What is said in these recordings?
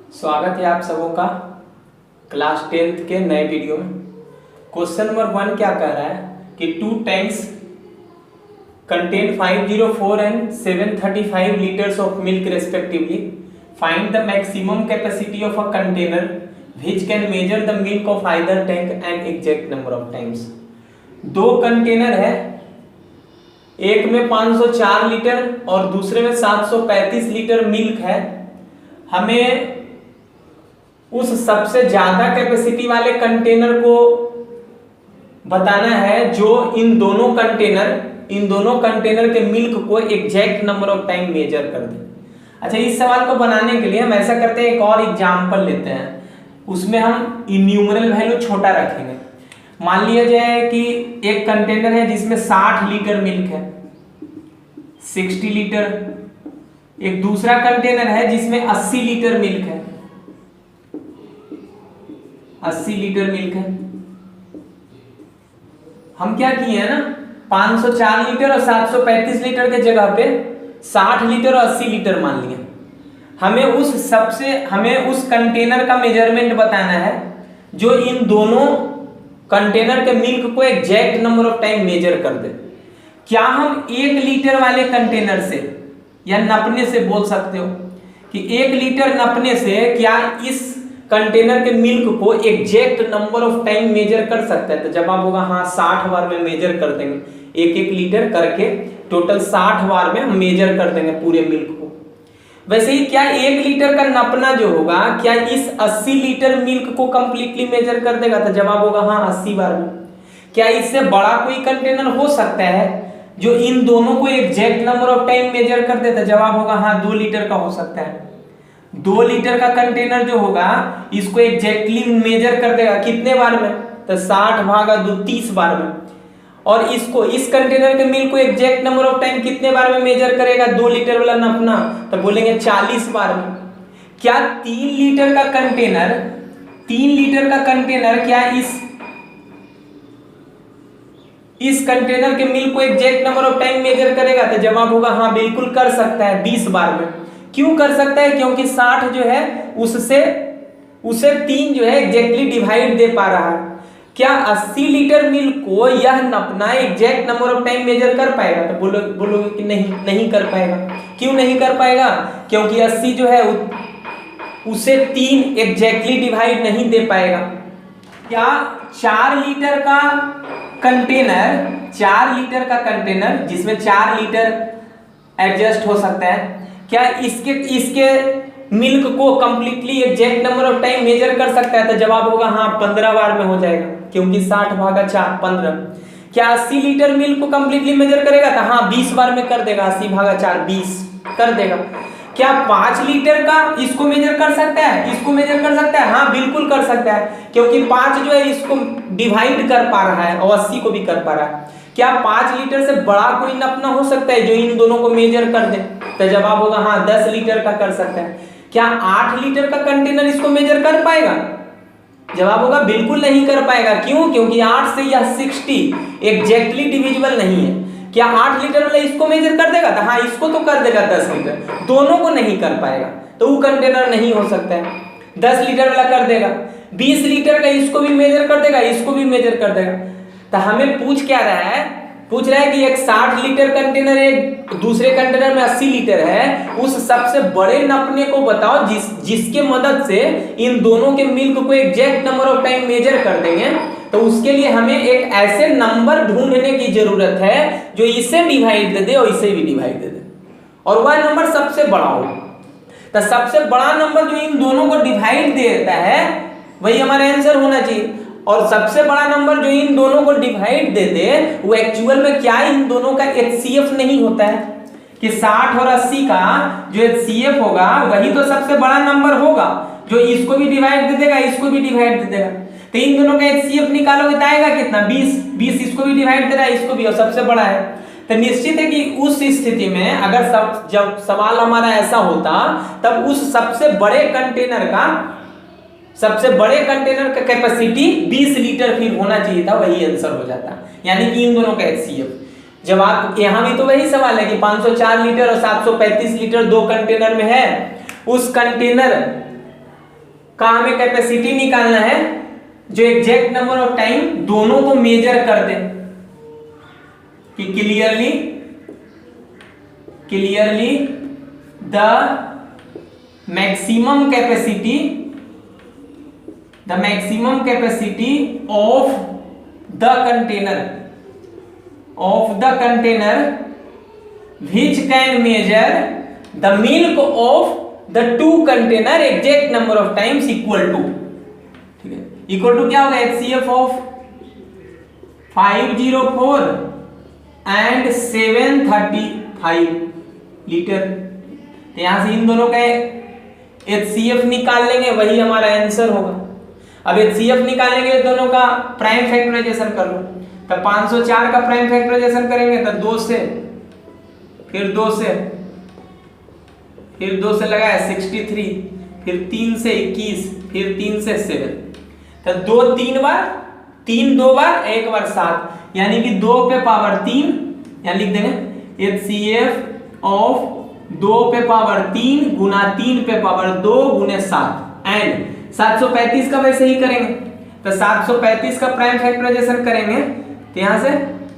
स्वागत है आप सबों का क्लास 10th के नए वीडियो में। क्वेश्चन नंबर 1 क्या कह रहा है कि 2 tanks contain 504 and 735 litres of milk respectively. Find the maximum capacity of a container which can measure the milk of either tank and exact number of times. दो container है, एक में 504 लीटर और दूसरे में 735 लीटर मिल्क है। हमें उस सबसे ज्यादा कैपेसिटी वाले कंटेनर को बताना है जो इन दोनों कंटेनर के मिल्क को exact number of time measure कर दे। अच्छा, इस सवाल को बनाने के लिए हम ऐसा करते हैं, एक और एग्जांपल लेते हैं। उसमें हम इन्यूमरल वैल्यू छोटा रखेंगे। मान लिया जाए कि एक कंटेनर है जिसमें 60 लीटर मिल्क है, 60 लीटर। एक दूसरा कंटेनर है जिसमें 80 लीटर मिल्क है, 80 लीटर मिल्क है। हम क्या किए हैं ना, 504 लीटर और 735 लीटर के जगह पे 60 लीटर और 80 लीटर मान लिया। हमें उस कंटेनर का मेजरमेंट बताना है जो इन दोनों कंटेनर के मिल्क को exact number of time measure कर दे। क्या हम 1 लीटर वाले कंटेनर से या नपने से बोल सकते हो कि 1 लीटर नपने से क्या इस कंटेनर के मिल्क को exact number of time measure कर सकता है? तो जवाब होगा हाँ, 60 बार में मेजर कर देंगे। 1-1 लीटर करके टोटल 60 बार में हम मेजर कर देंगे पूरे मिल्क को। वैसे ही क्या 1 लीटर का नपना जो होगा क्या इस 80 लीटर मिल्क को कंप्लीटली मेजर कर देगा? तो जवाब होगा हाँ, 80 बार में। क्या इससे बड़ा कोई कंटेनर हो सकता है जो इन दोनों को exact number of time measure कर दे? तो जवाब होगा हाँ, 2 लीटर का हो सकता है। 2 लीटर का कंटेनर जो होगा इसको एग्जैक्टली मेजर कर देगा कितने बार में? तो 60 भागा 2 30 बार में। और इस कंटेनर के मिल्क को एग्जैक्ट नंबर ऑफ टाइम कितने बार में मेजर करेगा 2 लीटर वाला नपना? तो बोलेंगे 40 बार में। क्या 3 लीटर का कंटेनर क्या इस कंटेनर के मिल्क को exact number of time measure करेगा? तो जवाब होगा हाँ, बिल्कुल कर सकता है, 20 बार में। क्यों कर सकता है? क्योंकि 60 जो है उसे 3 जो है एग्जैक्टली डिवाइड दे पा रहा है। क्या 80 लीटर मिल्क को यह नपना exact number of time measure कर पाएगा? तो बोलोगे कि नहीं कर पाएगा। क्यों नहीं कर पाएगा? क्योंकि 80 जो है उसे 3 एग्जैक्टली डिवाइड नहीं दे पाएगा। क्या 4 लीटर का कंटेनर जिसमें 4 लीटर एडजस्ट हो सकता है, क्या इसके मिल्क को completely exact number of time measure कर सकता है? तो जवाब होगा हाँ, 15 बार में हो जाएगा, क्योंकि 60 भागा 4 15। क्या 80 लीटर मिल्क को कंप्लीटली मेजर करेगा? तो हाँ, 20 बार में कर देगा। 80 भागा 4 20 कर देगा। क्या 5 लीटर का इसको मेजर कर सकता है? हाँ, बिल्कुल कर सकता है, क्योंकि 5 जो है इसको डिवाइड कर पा रहा है और 80 को भी कर पा रहा है। क्या 5 लीटर से बड़ा कोई नपना हो सकता है जो इन दोनों को मेजर कर दे? तो जवाब होगा हाँ, 10 लीटर का कर सकता है। क्या 8 लीटर का कंटेनर इसको मेजर कर पाएगा? जवाब होगा बिल्कुल नहीं कर पाएगा। क्यों? क्योंकि 8 से यह 60 एग्जैक्टली डिविजिबल नहीं है। क्या 8 लीटर वाला इसको मेजर कर देगा? तो हाँ, इसको तो कर देगा 10 लीटर, दोनों को नहीं कर पाएगा, तो वो कंटेनर नहीं हो सकता है। 10 लीटर वाला कर देगा, 20 लीटर का इसको भी मेजर कर देगा, इसको भी मेजर कर देगा। तो हमें पूछ रहा है कि एक 60 लीटर कंटेनर एक दूसरे कंटेनर में 80 लीटर है, उस सबसे बड़े नपने को बताओ जिसके मदद से इन दोनों के मिल्क को exact number of time measure कर देंगे। तो उसके लिए हमें एक ऐसे नंबर ढूंढने की जरूरत है जो इसे डिवाइड दे दे और इसे भी डिवाइड दे दे, और वह नंबर सबसे बड़ा हो। तो सबसे बड़ा नंबर जो इन दोनों को डिवाइड देता है वही हमारा आंसर होना चाहिए। और सबसे बड़ा नंबर जो इन दोनों को डिवाइड दे दे वो एक्चुअल में क्या इन दोनों का HCF नहीं होता है कि 60 और 80 का जो HCF होगा वही तो सबसे बड़ा नंबर होगा जो इसको भी डिवाइड दे देगा, इसको भी डिवाइड दे देगा। तो इन दोनों का HCF निकालोगे तो आएगा कितना? 20 इसको भी डिवाइड दे रहा है, इसको भी, और सबसे बड़ा है। तो निश्चित है कि उस स्थिति में अगर जब सवाल हमारा ऐसा होता तब उस सबसे बड़े कंटेनर का कैपेसिटी 20 लीटर फिर होना चाहिए था, वही आंसर हो जाता। यानी कि इन दोनों का HCF। जवाब यहां भी तो वही सवाल है कि 504 लीटर और 735 लीटर 2 कंटेनर में है। उस कंटेनर का हमें कैपेसिटी निकालना है जो एग्जैक्ट नंबर ऑफ टाइम दोनों को मेजर कर दे, कि clearly the maximum capacity of the container which can measure the milk of the two container exact number of times equal to, ठीक है, इक्वल टू क्या होगा, HCF ऑफ 504 एंड 735 लीटर। तो यहां से इन दोनों का HCF निकाल लेंगे, वही हमारा आंसर होगा। अब HCF निकालेंगे दोनों का प्राइम फैक्टराइजेशन कर लो, तो 504 का प्राइम फैक्टराइजेशन करेंगे तो 2 से, फिर 2 से लगाया 63, फिर 3 से 21, फिर 3 से 7, तो 2 3 बार, 3 2 बार, 1 बार 7, यानी कि 2 पे पावर 3, यहाँ लिख देंगे HCF ऑफ 2 पे पावर 3 गुना 3 पे पावर 2 गुने 7 एंड 735 का वैसे ही करेंगे, तो 735 का प्राइम फैक्टराइजेशन करेंगे तो यहां से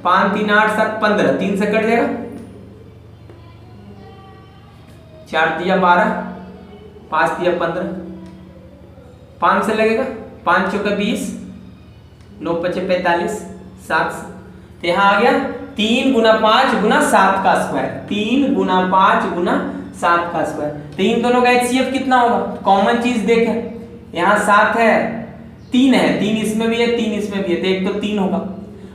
5 3 8 7 15, 3 से कट जाएगा, 4 दिया 12, 5 दिया 15, 5 से लगेगा, 5 चौका 20, 9 पचे 45, 7 तो यहाँ आ गया 3 गुना 5 गुना 7 का स्क्वायर, 3 गुना 5 गुना 7 का स्क्वायर। तो इन दोनों का HCF कितना होगा, कॉमन चीज देखें, यहाँ 7 है, 3 है, 3 इसमें भी है, 3 इसमें भी है, तो एक तो 3 होगा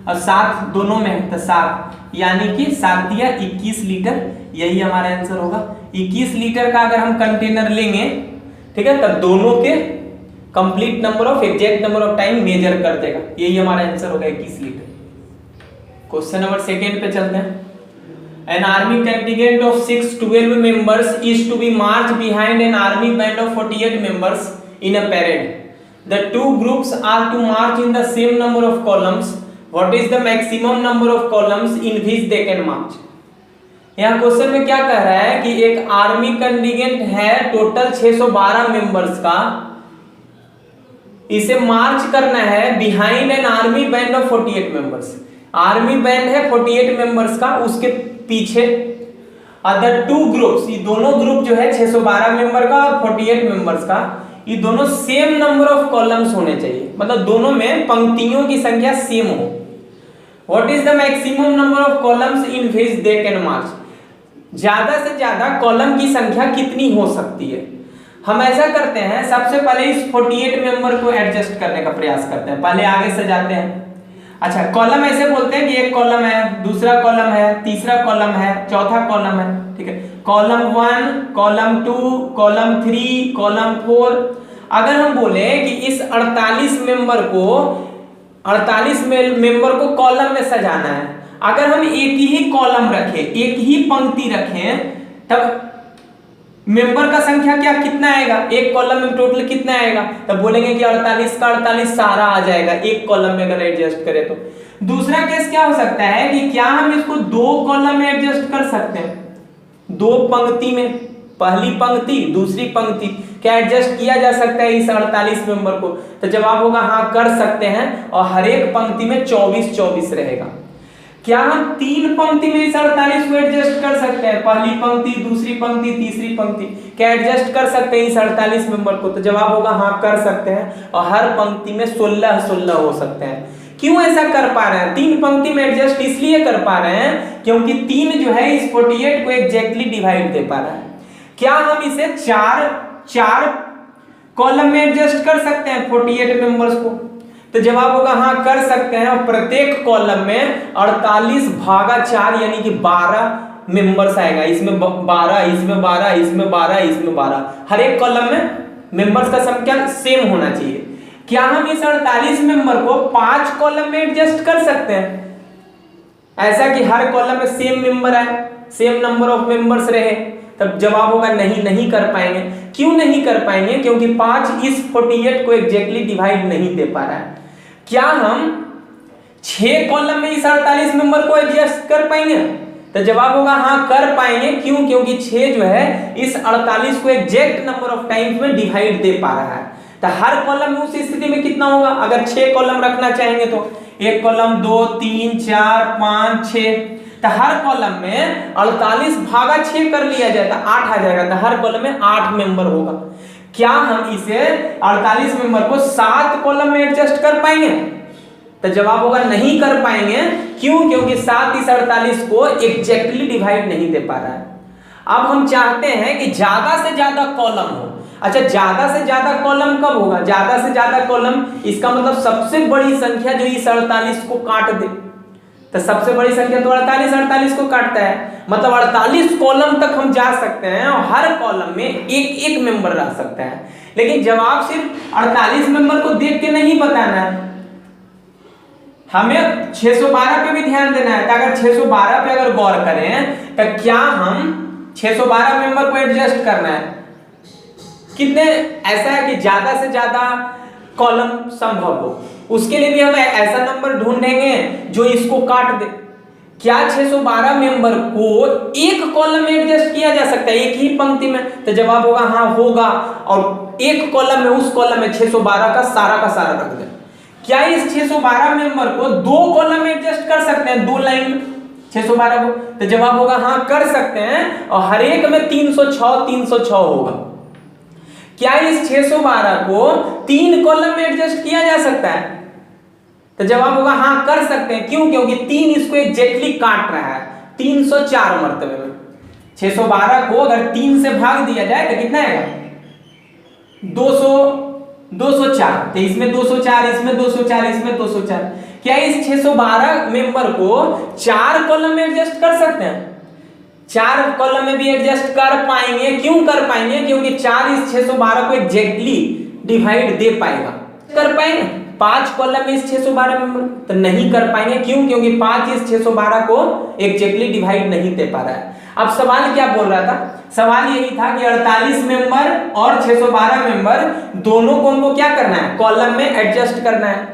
और 7 दोनों में है तो 7, यानी कि 7 दिया 21 लीटर, यही हमारा आंसर होगा। 21 लीटर का अगर हम कंटेनर लेंगे, ठीक है, तब दोनों के complete number of exact number of time measure कर देगा, यही हमारा आंसर होगा 21 लीटर। क्वेश्चन नंबर 2 पे चलते हैं। An army contingent of 612 members is to be marched behind an army band of 48 members in a parade. The two groups are to march in the same number of columns. What is the maximum number of columns in which they can march? यहाँ question में क्या कह रहा है कि एक army contingent है total 612 members का, इसे मार्च करना है behind an army band of 48 members. Army band है 48 मेंबर्स का, उसके पीछे अदर 2 ग्रुप्स, ये दोनों ग्रुप जो है 612 मेंबर का और 48 मेंबर्स का, ये दोनों सेम नंबर ऑफ कॉलम्स होने चाहिए, मतलब दोनों में पंक्तियों की संख्या सेम हो। What is the maximum number of columns in which they can march? ज्यादा से ज्यादा कॉलम की संख्या कितनी हो सकती है? हम ऐसा करते हैं, सबसे पहले इस 48 मेंबर को एडजस्ट करने का प्रयास करते हैं, पहले आगे से जाते हैं। अच्छा, कॉलम ऐसे बोलते हैं कि एक कॉलम है, दूसरा कॉलम है, तीसरा कॉलम है, चौथा कॉलम है, ठीक है, कॉलम 1, कॉलम 2, कॉलम 3, कॉलम 4। अगर हम बोले कि इस 48 मेंबर को कॉलम में सजाना है, अगर हम एक ही कॉलम रखें, एक ही पंक्ति रखें, तब मेंबर का संख्या क्या कितना आएगा, एक कॉलम में टोटल कितना आएगा, तब बोलेंगे कि 48 का 48 सारा आ जाएगा एक कॉलम में अगर एडजस्ट करें तो। दूसरा केस क्या हो सकता है कि क्या हम इसको 2 कॉलम में एडजस्ट कर सकते हैं, 2 पंक्ति में, पहली पंक्ति दूसरी पंक्ति, क्या एडजस्ट किया जा सकता है इस 48 मेंबर को? तो जवाब होगा हाँ, कर सकते हैं, और हर एक पंक्ति में 24-24 रहेगा। क्या हम 3 पंक्ति में इस 48 को एडजस्ट कर सकते हैं, पहली पंक्ति, दूसरी पंक्ति, तीसरी पंक्ति, क्या एडजस्ट कर सकते हैं इस 48 मेंबर को? तो जवाब होगा हाँ, कर सकते हैं, और हर पंक्ति में 16-16 हो सकते हैं। क्यों ऐसा कर पा रहे हैं? 3 पंक्ति में एडजस्ट इसलिए कर पा रहे हैं क्योंकि 3 जो है इस 48 को एग्जैक्टली डिवाइड दे पा रहा है। क्या हम इसे 4 कॉलम में एडजस्ट कर सकते हैं 48 मेंबर्स को? तो जवाब होगा हाँ, कर सकते हैं, और प्रत्येक कॉलम में 48/4 यानी कि 12 मेंबर्स आएगा, इसमें 12, इसमें 12, इसमें 12, इसमें 12, हर एक कॉलम में मेंबर्स का संख्या सेम होना चाहिए। क्या हम इस 48 मेंबर को 5 कॉलम में एडजस्ट कर सकते हैं, ऐसा कि हर कॉलम में सेम मेंबर आए, सेम नंबर ऑफ मेंबर्स रहे? तब जवाब होगा नहीं कर पाएंगे। क्यों नहीं कर पाएंगे? क्योंकि 5 इस 48 को एग्जैक्टली डिवाइड नहीं दे पा रहा है। क्या हम 6 कॉलम में इस 48 मेंबर को एडजस्ट कर पाएंगे? तो जवाब होगा हाँ, कर पाएंगे। क्यों? क्योंकि 6 जो है इस 48 को एग्जैक्ट नंबर ऑफ टाइम्स में डिवाइड दे पा रहा है। तो हर कॉलम में उस स्थिति में कितना होगा, अगर 6 कॉलम रखना चाहेंगे तो एक कॉलम 2 3 4 5 6, तो हर कॉलम में 48 भागा 6 कर लिया जाए तो 8 आ जाएगा, तो हर कॉलम में 8 मेंबर होगा। क्या हम इसे 48 मेंबर को 7 कॉलम में एडजस्ट कर पाएंगे? तो जवाब होगा नहीं कर पाएंगे। क्यों? क्योंकि 7 इस 48 को एग्जैक्टली डिवाइड नहीं दे पा रहा है। अब हम चाहते हैं कि ज्यादा से ज्यादा कॉलम हो। अच्छा, ज्यादा से ज्यादा कॉलम कब होगा? ज्यादा से ज्यादा कॉलम, इसका मतलब सबसे बड़ी संख्या जो इस 48 को काट दे। तो सबसे बड़ी संख्या तो 48 को काटता है, मतलब 48 कॉलम तक हम जा सकते हैं और हर कॉलम में एक एक मेंबर रह सकता है। लेकिन जवाब सिर्फ 48 मेंबर को देख के नहीं बताना है, हमें 612 पे भी ध्यान देना है। तो अगर 612 पे अगर गौर करें तो क्या हम 612 मेंबर को एडजस्ट करना है कितने, ऐसा है कि ज्यादा से ज्यादा कॉलम संभव हो, उसके लिए भी हम ऐसा नंबर ढूंढेंगे जो इसको काट दे। क्या 612 मेंबर को एक कॉलम में एडजस्ट किया जा सकता है, एक ही पंक्ति में? तो जवाब होगा हाँ होगा, और एक कॉलम में, उस कॉलम में 612 का सारा रख दे। क्या इस 612 मेंबर को 2 कॉलम में एडजस्ट कर सकते हैं, 2 लाइन में 612 को? तो जवाब होगा हाँ कर सकते हैं, और हर एक में 306 होगा। क्या इस 612 को 3 कॉलम में एडजस्ट किया जा सकता है? तो जवाब होगा हाँ कर सकते हैं। क्यों? क्योंकि 3 इसको एग्जैक्टली काट रहा है 304 मर्तबे में। 612 को अगर 3 से भाग दिया जाए तो कितना आएगा? 204। तो इसमें 204, इसमें 204, इसमें 204। क्या इस 612 मेंबर को 4 कॉलम में एडजस्ट कर सकते हैं? 4 कॉलम में भी एडजस्ट कर पाएंगे। क्यों कर पाएंगे? क्योंकि 4 इस 612 को एग्जैक्टली डिवाइड दे पाएगा। कर पाएंगे 5 कॉलम में इस 612 मेंबर? तो नहीं कर पाएंगे। क्यों? क्योंकि 5 इस 612 को एग्जैक्टली डिवाइड नहीं दे पा रहा है। अब सवाल क्या बोल रहा था? सवाल यही था कि 48 मेंबर और 612 मेंबर दोनों को हमको क्या करना है? कॉलम में एडजस्ट करना है।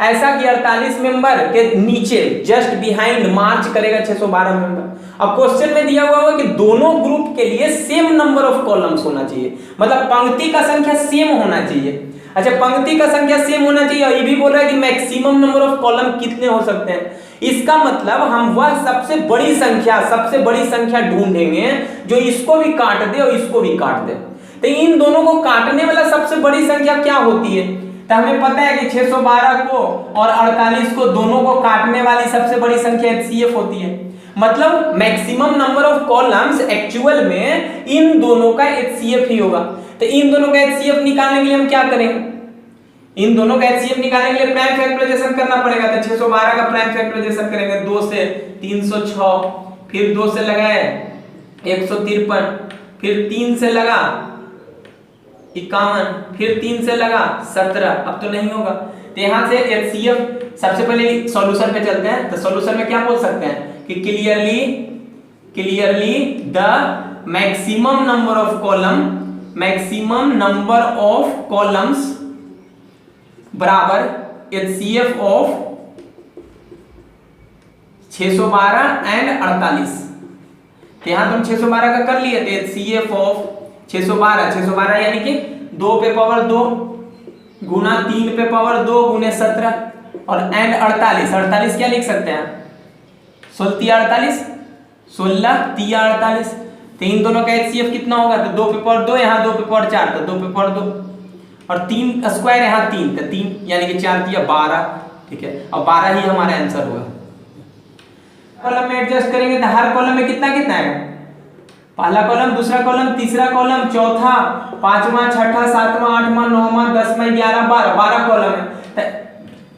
ऐसा कि 48 मेंबर के नीचे जस्ट बिहाइंड मार्च करेगा 612 मेंबर। अब क्वेश्चन में दिया हुआ है कि दोनों ग्रुप के लिए सेम नंबर ऑफ कॉलम्स होना चाहिए, मतलब पंक्ति का संख्या सेम होना चाहिए। अच्छा, पंक्ति का संख्या सेम होना चाहिए, और ये भी बोल रहा है कि मैक्सिमम नंबर ऑफ कॉलम कितने हो सकते हैं। इसका मतलब हम वह सबसे बड़ी संख्या ढूंढेंगे जो इसको भी काट दे और इसको भी काट दे। तो इन दोनों को काटने वाला सबसे बड़ी संख्या क्या होती है? तो हमें पता है कि 612 को और 48 को दोनों को काटने वाली सबसे बड़ी संख्या HCF होती है। मतलब maximum number of columns actual में इन दोनों का HCF ही होगा। तो इन दोनों का HCF निकालने के लिए हम क्या करेंगे? इन दोनों का HCF निकालने के लिए प्राइम फैक्टराइजेशन करना पड़ेगा। तो 612 का प्राइम फैक्टराइजेशन करेंगे 2 से 306, फिर 2 से लगाए 153, फिर 3 से लगा 51, फिर 3 से लगा 17। अब तो नहीं होगा, तो यहां से HCF सबसे पहले सॉल्यूशन पे चलते हैं। तो सॉल्यूशन में क्या बोल सकते हैं कि clearly the maximum number of columns बराबर HCF ऑफ 612 एंड 48। यहां तुम 612 का कर लिए थे, HCF ऑफ 612 यानी कि 2 पे पावर 2 गुना 3 पे पावर 2 गुने 17, और एंड 48 क्या लिख सकते हैं? 16 3 48। तो इन दोनों का HCF कितना होगा? तो 2 पे पावर 2, यहाँ 2 पे पावर 4, तो 2 पे पावर 2, और 3 स्क्वायर यहाँ 3, तो 3 यानी कि 4 दिया 12। ठीक है, और 12 ही हमारा आंसर होगा। कॉलम में एडजस्ट करेंगे तो हर कॉलम में कितना आएगा? पहला कॉलम, दूसरा कॉलम, तीसरा कॉलम, चौथा, पांचवा, छठा, सातवां, आठवां, नौवां, 10वां, 11, 12 कॉलम है।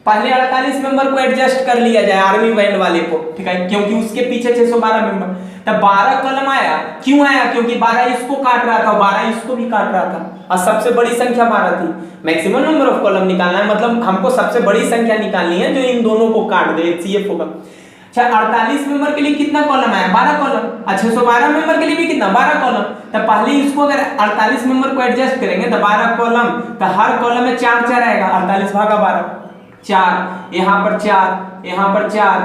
पहले 48 मेंबर को एडजस्ट कर लिया जाए, आर्मी बैंड वाले को, ठीक है, क्योंकि उसके पीछे 612 मेंबर। तब 12 कॉलम आया। क्यों आया? क्योंकि 12 इसको काट रहा था, 12 इसको भी काट रहा था, और सबसे बड़ी संख्या 12 थी। मैक्सिमम नंबर ऑफ कॉलम निकालना है, मतलब हमको सबसे बड़ी संख्या निकालनी है जो इन दोनों को काट दे, HCF होगा। अच्छा, 48 मेंबर के लिए कितना कॉलम आया? 12 कॉलम। 612 मेंबर के लिए भी कितना? 12 कॉलम। तो पहले इसको अगर 48 मेंबर को एडजस्ट करेंगे तो 12 कॉलम, तो हर कॉलम में 4 आएगा, 48 भागा 12 4, यहाँ पर 4, यहाँ पर 4,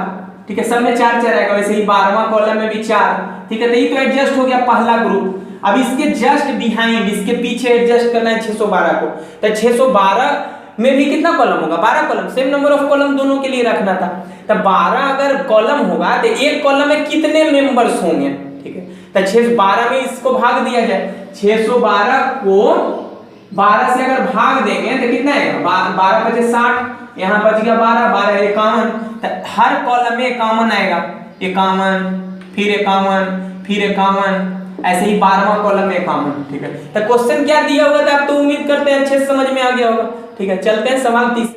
ठीक है, सब में 4 आएगा। वैसे ही 12वां कॉलम में भी 4, ठीक है। तो ये तो एडजस्ट हो गया पहला ग्रुप। अब इसके जस्ट बिहाइंड, इसके पीछे एडजस्ट करना है 612 को, तो 612 में भी कितना कॉलम होगा, 12 column, same number of column दोनों के लिए रखना था। तो 12 अगर कॉलम होगा तो एक कॉलम में कितने मेंबर्स होंगे, ठीक है। तो 612 में इसको भाग दिया जाए, 612 को 12 से अगर भाग देंगे तो कितना आएगा, 12 बचे 60, यहाँ बच गया 12, 12 51, तो हर कॉलम में 51 आएगा, 51 फिर 51 फिर 51, ऐसे ही 12वां कॉलम में 51, ठीक है। तो क्वेश्चन क्या दिया हुआ था, आप तो उम्मीद करते हैं अच्छे से समझ में आ गया होगा, ठीक है। चलते हैं सवाल 30।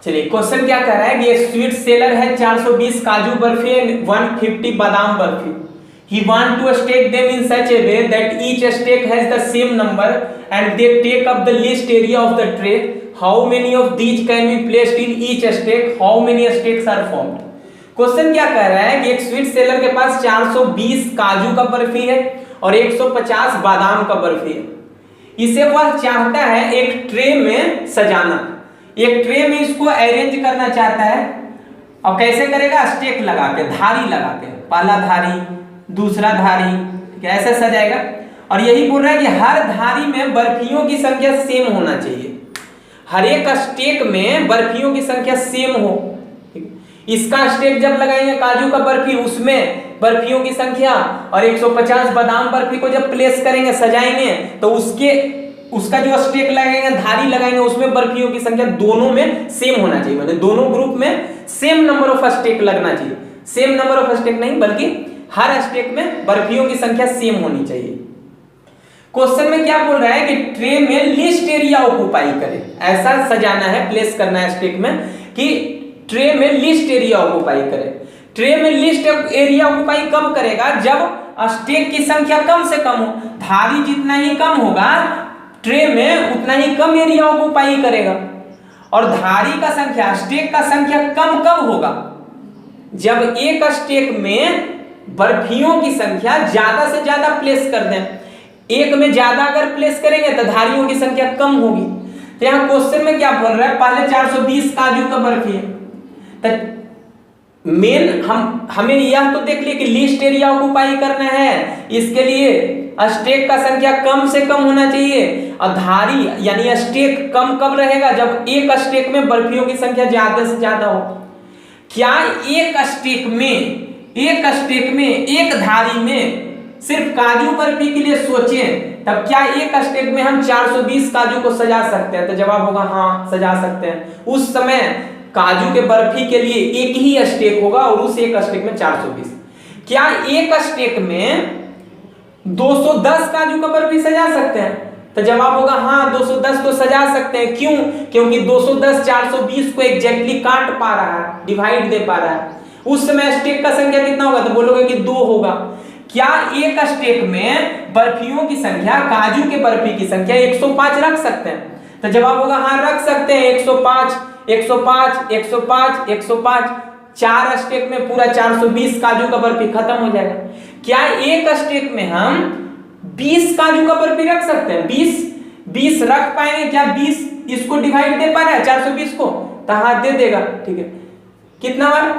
चलिए क्वेश्चन क्या कह रहा है कि एक स्वीट सेलर है, 420 काजू बर्फी एंड 150 बादाम barfi. He want to stack them in such a way that each stack has the same number and they take up the least area of the tray. How many of these can be placed in each stack? How many stacks are formed? Question क्या कह रहा है कि एक sweet seller के पास 420 काजू का बर्फी है और 150 बादाम का बर्फी है। इसे वह चाहता है एक ट्रे में सजाना, एक ट्रे में इसको अरेंज करना चाहता है। और कैसे करेगा, स्टेक लगा के, धारी लगा के, पहला धारी दूसरा धारी, ठीक है, ऐसे सजाएगा। और यही बोल रहा है कि हर धारी में बर्फियों की संख्या सेम होना चाहिए, हर एक स्टेक में बर्फियों की संख्या सेम हो। इसका स्टेक जब लगाएंगे काजू का बर्फी, उसमें बर्फियों की संख्या, और 150 बादाम बर्फी को जब प्लेस करेंगे, सजाएंगे, तो उसका जो स्टेक लगाएंगे, धारी लगाएंगे, उसमें बर्फियों की संख्या दोनों में सेम होना चाहिए, मतलब दोनों ग्रुप में सेम नंबर ऑफ स्टेक लगना चाहिए। सेम नंबर ऑफ स्टेक नहीं, बल्कि हर स्टेक में बर्फियों की संख्या सेम होनी चाहिए। क्वेश्चन में क्या बोल रहा है कि ट्रे में लिस्ट एरिया ऑक्युपाई करे, ऐसा सजाना है, प्लेस करना है स्टेक में कि ट्रे में लिस्ट एरिया ऑक्युपाई करे। ट्रे में लिस्ट एरिया ऑक्युपाई कब करेगा, जब स्टेक की संख्या कम से कम हो। धारी जितना ही कम होगा, ट्रे में उतना ही कम एरिया ऑक्युपाई करेगा। और धारी का संख्या, स्टेक का संख्या कम कब होगा, जब एक स्टेक में बर्फियों की संख्या ज्यादा से ज्यादा प्लेस कर दें। एक में ज्यादा अगर प्लेस करेंगे तो धारियों की संख्या कम होगी। तो यहाँ क्वेश्चन में क्या बोल रहा है, पहले 420 काजू का बर्फी है, तो मेन हमें यह तो देख लिए कि लिस्ट एरिया ऑक्युपाई करना है, इसके लिए स्टेक का संख्या कम से कम होना चाहिए। और धारी यानी स्टेक कम कब रहेगा, जब एक स्टेक में बर्फियों की संख्या ज्यादा से ज्यादा हो। क्या एक स्टेक में एक धारी में सिर्फ काजू बर्फी के लिए सोचें, तब क्या एक स्टेक में हम 420 काजू को सजा सकते हैं, तो जवाब होगा हाँ, सजा सकते हैं। उस समय काजू के बर्फी के लिए एक ही स्टेक होगा और उस एक स्टेक में 420। क्या एक स्टेक में 210 काजू का बर्फी सजा सकते हैं, तो जवाब होगा हाँ, 210 को सजा सकते हैं। क्यों, क्योंकि 210 420 को एग्जैक्टली काट पा रहा है, डिवाइड दे पा रहा है। उस समय स्टेक का संख्या कितना होगा, तो बोलोगे कि 2 होगा। क्या एक स्टेक में बर्फियों की संख्या, काजू के बर्फी की संख्या 105 रख सकते हैं, तो जवाब होगा हाँ, रख सकते हैं। 105 105 105 105, 4 स्टेक में पूरा 420 काजू का बर्फी खत्म हो जाएगा। क्या एक स्टेक में हम 20 काजू का बर्फी रख सकते हैं, 20 रख पाएंगे क्या, 20 इसको डिवाइड दे पा रहा है 420 को, तो हाँ दे देगा, ठीक है। कितना बार,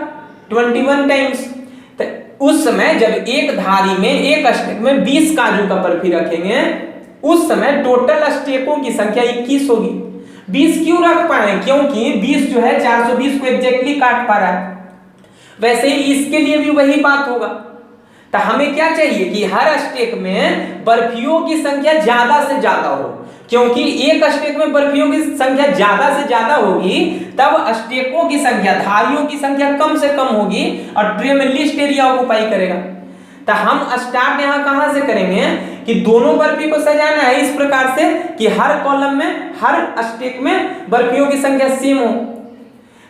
21 टाइम्स। उस समय जब एक धारी में एक स्टेक में 20 काजू का बर्फी रखेंगे, उस समय टोटल स्टेकों की संख्या 21 होगी। 20 क्यों रख पाए, क्योंकि 20 जो है 420 को एग्जैक्टली काट पा रहा है। वैसे ही इसके लिए भी वही बात होगा। तो हमें क्या चाहिए कि हर स्टेक में बर्फियों की संख्या ज्यादा से ज्यादा हो, क्योंकि एक स्टेक में बर्फियों की संख्या ज्यादा से ज्यादा होगी, तब स्टेकों की संख्या, धारियों की संख्या कम से कम होगी और ट्रे में लिस्ट एरिया ऑक्युपाई करेगा। तो हम स्टार्ट यहाँ कहां से करेंगे कि दोनों बर्फी को सजाना है इस प्रकार से कि हर कॉलम में, हर स्टेक में बर्फियों की संख्या सेम हो।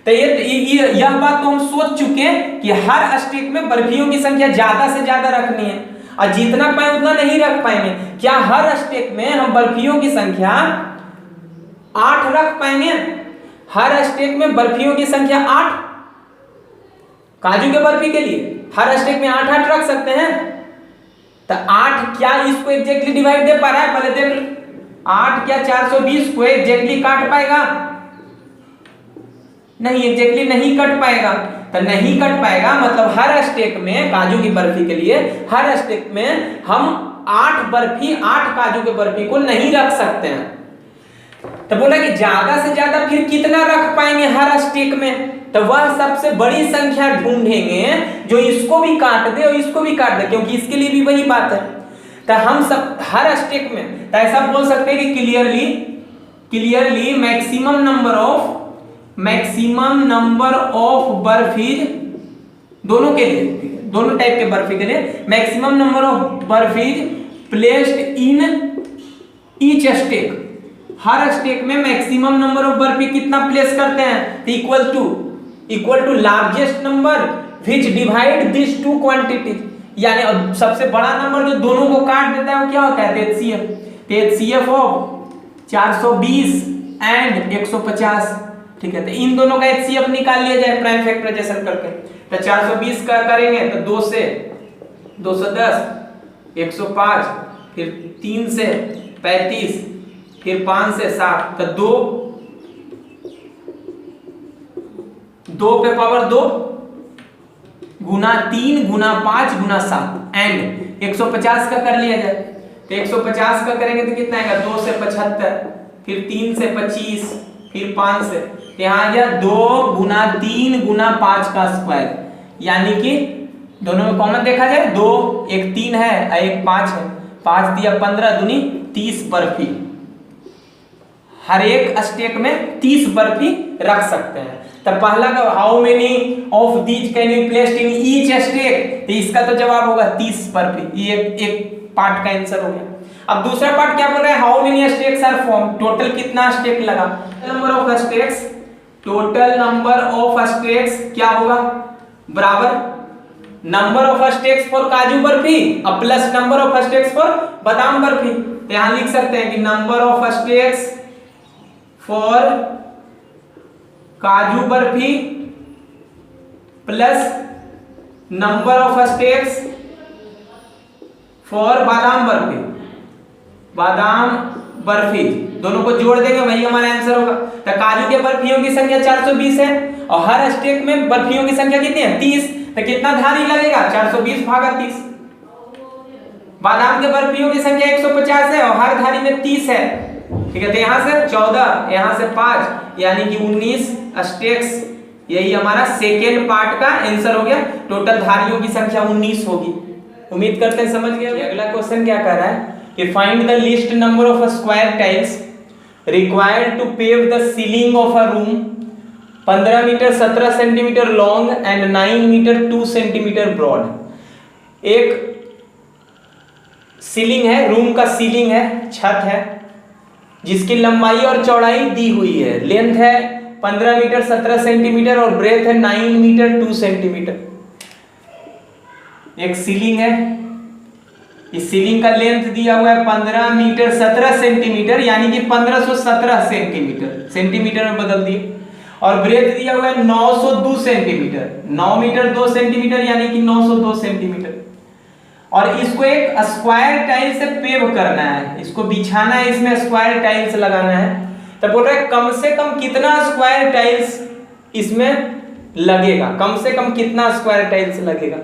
तो यह बात तो हम सोच चुके हैं कि हर स्टेक में बर्फियों की संख्या ज्यादा से ज्यादा रखनी है और जितना पाए उतना नहीं रख पाएंगे। क्या हर स्टेक में हम बर्फियों की संख्या 8 रख पाएंगे? हर स्टेक में बर्फियों की संख्या 8, काजू के बर्फी के लिए हर स्टेक में 8 रख सकते हैं। तो 8 क्या इसको एग्जैक्टली डिवाइड दे पा रहा है, पहले देख लो। 8 क्या 420 को एग्जैक्टली काट पाएगा? नहीं, एग्जैक्टली नहीं कट पाएगा। तो नहीं कट पाएगा, मतलब हर स्टेक में काजू की बर्फी के लिए हर स्टेक में हम 8 काजू के बर्फी को नहीं रख सकते हैं। तो बोला कि ज्यादा से ज्यादा फिर कितना रख पाएंगे हर स्टेक में, तो वह सबसे बड़ी संख्या ढूंढेंगे जो इसको भी काट दे और इसको भी काट दे, क्योंकि इसके लिए भी वही बात है। तो हम सब हर स्टेक में तो ऐसा बोल सकते हैं कि clearly maximum number of barfis दोनों के लिए, दोनों टाइप के बर्फी के लिए maximum number of barfis placed in each stack, हर स्टेक में मैक्सिमम नंबर ऑफ बर्फी कितना प्लेस करते हैं, equal to largest number which divide this two quantities, यानी सबसे बड़ा नंबर जो दोनों को काट देता है वो क्या होता है, HCF ऑफ 420 एंड 150। ठीक है, तो इन दोनों का HCF निकाल लिया जाए प्राइम फैक्टराइजेशन करके। तो 420 का करेंगे तो 2 से 210, 105, फिर 3 से 35, फिर 5 से 7, तो 2 पे power 2 Guna 3 Guna 5 Guna 7 and 150 का कर लिया जाए। तो 150 का करेंगे तो कितना आएगा, 2 से 75, फिर 3 से 25, फिर 5 से, यहाँ आ गया 2 गुना 3 गुना 5 का स्क्वायर, यानी कि दोनों में कॉमन देखा जाए 2, एक 3 है और एक 5 है, 5 दिया 15 दूनी 30 बर्फी, हर एक स्टेक में 30 बर्फी रख सकते हैं। तो पहला का how many of these can be placed in each stack, तो इसका तो जवाब होगा 30 बर्फी, ये एक पार्ट का आंसर हो गया। अब दूसरा पार्ट क्या बोल रहा है, how many stacks are form, total कितना स्टेक लगा, number of stacks, total number of stacks क्या होगा बराबर नंबर ऑफ स्टेक्स फॉर काजू बर्फी और plus number of stakes for बादाम बर्फी। तो यहां लिख सकते हैं कि नंबर ऑफ स्टेक्स फॉर काजू barfi plus number of stakes for बादाम बर्फी, दोनों को जोड़ देंगे वही हमारा आंसर होगा। तो काजू के बर्फियों की संख्या 420 है और हर स्टेक में बर्फियों की संख्या कितनी है, 30, तो कितना धारी लगेगा, 420 भागा 30। बादाम के बर्फियों की संख्या 150 है और हर धारी में 30 है। ठीक है, तो यहाँ से 14, यहाँ से 5, यानी कि 19 स्टेक्स, यही हमारा सेकेंड पार्ट का आंसर हो गया। टोटल धारियों की संख्या 19 होगी। उम्मीद करते हैं समझ गए। अगला क्वेश्चन क्या कह रहा है कि find the least number of square tiles required to pave the ceiling of a room 15 metre 17 centimetre long and 9 metre 2 centimetre broad. एक सीलिंग है, रूम का सीलिंग है, छत है, जिसकी लंबाई और चौड़ाई दी हुई है। लेंथ है 15 मीटर 17 सेंटीमीटर और ब्रेथ है 9 मीटर 2 सेंटीमीटर। एक सीलिंग है, इस सीलिंग का लेंथ दिया हुआ है 15 मीटर 17 सेंटीमीटर, यानी कि 1517 सेंटीमीटर, सेंटीमीटर में बदल दिए, और ब्रेथ दिया हुआ है 902 सेंटीमीटर, 9 मीटर 2 सेंटीमीटर, यानी कि 902 सेंटीमीटर। और इसको एक स्क्वायर टाइल से पेव करना है, इसको बिछाना है, इसमें स्क्वायर टाइल्स लगाना है। तो बोल रहा है कम से कम कितना स्क्वायर टाइल्स इसमें लगेगा, कम से कम कितना स्क्वायर टाइल्स लगेगा।